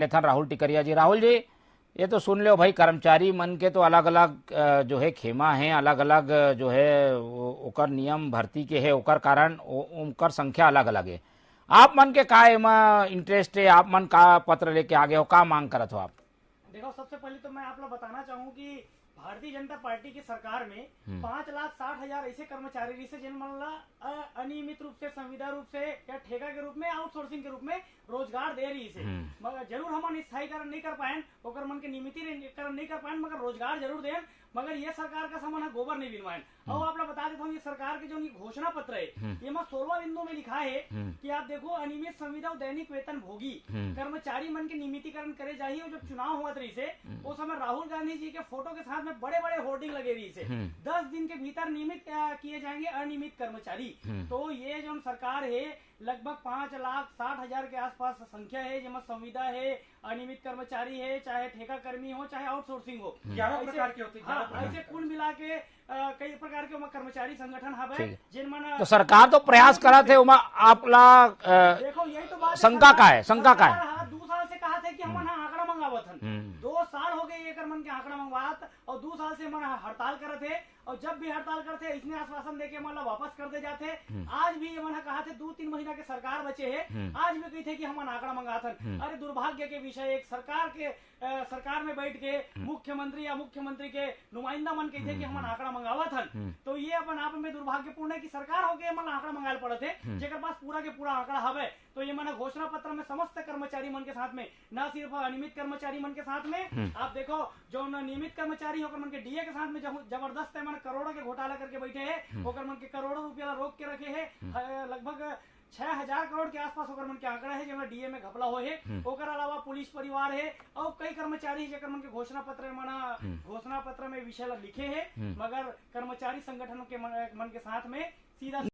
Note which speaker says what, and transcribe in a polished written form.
Speaker 1: लेथन राहुल टिकरिया जी। राहुल जी, ये तो सुन लो भाई, कर्मचारी मन के तो अलग अलग जो है खेमा है, अलग अलग जो है ओकर नियम भर्ती के है, ओकर कारण ओकर संख्या अलग अलग है। आप मन के का एमा इंटरेस्ट है? आप मन का पत्र लेके आगे हो, का मांग करत हो आप?
Speaker 2: देखो, सबसे पहले तो मैं आप लोग बताना चाहूँ कि भारतीय जनता पार्टी की सरकार में 5,60,000 ऐसे कर्मचारी रही से जिन मतलब अनियमित रूप से, संविदा रूप से या ठेका के रूप में, आउटसोर्सिंग के रूप में रोजगार दे रही से। मगर जरूर हम स्थायीकरण नहीं कर पाए, ओकर मन के नियमितीकरण नहीं कर पाए, मगर रोजगार जरूर दें। मगर ये सरकार का समान है गोबर नहीं बिनवाए। और आप लोग बता देता हूँ, ये सरकार के जो घोषणा पत्र है, ये 16 बिंदु में लिखा है कि आप देखो, अनियमित संविदा और दैनिक वेतन भोगी कर्मचारी मन के नियमितीकरण करे जाइए। और जब चुनाव हुआ रही से उस समय राहुल गांधी जी के फोटो के साथ में बड़े बड़े होर्डिंग लगे रही से 10 दिन के भीतर नियमित किए जाएंगे अनियमित कर्मचारी। तो ये जो सरकार है, लगभग 5,60,000 के आसपास संख्या है, जिसमें संविदा है, अनियमित कर्मचारी है, चाहे ठेका कर्मी हो, चाहे आउटसोर्सिंग हो, 11 प्रकार की होती है। ऐसे कुल मिला के कई प्रकार के कर्मचारी संगठन है जिनमें
Speaker 1: तो सरकार तो प्रयास करा थे उमा आपला
Speaker 2: देखो, यही तो बात
Speaker 1: शंका का है, शंका का है।
Speaker 2: 2 साल से कहा था कि हम आंकड़ा मंगावत हन। 2 साल हो गए ये मन के आंकड़ा मंगवात, और 2 साल से मन हड़ताल करे थे। और जब भी हड़ताल करते इसने आश्वासन देके मतलब वापस कर दे जाते। आज भी ये मन कहा थे 2-3 महीना के सरकार बचे है, आज भी कही थे कि हम आंकड़ा मंगाथन। अरे दुर्भाग्य के विषय, एक सरकार में बैठ के मुख्यमंत्री या मुख्यमंत्री के नुमाइंदा मन कही थे कि हम आंकड़ा मंगावत हन। तो ये अपन आप में दुर्भाग्यपूर्ण है कि सरकार होके मन आंकड़ा मंगाल पड़े थे, जेकर पास पूरा के पूरा आंकड़ा हवे। तो ये मन घोषणा पत्र में समस्त कर्मचारी मन के साथ में, न सिर्फ अनियमित कर्मचारी मन के साथ में, आप देखो जो नियमित कर्मचारी होकर मन के डीए के साथ में जबरदस्त है, मन करोड़ों के घोटाला करके बैठे हैं, होकर मन के करोड़ों रुपया रोक के रखे हैं। लगभग 6,000 करोड़ के आसपास होकर मन के आंकड़ा है, जिसमें डीए में घपला हो है। ओकर अलावा पुलिस परिवार है और कई कर्मचारी जेकर मन के घोषणा पत्र में विषय लिखे है, मगर कर्मचारी संगठनों के मन के साथ में सीधा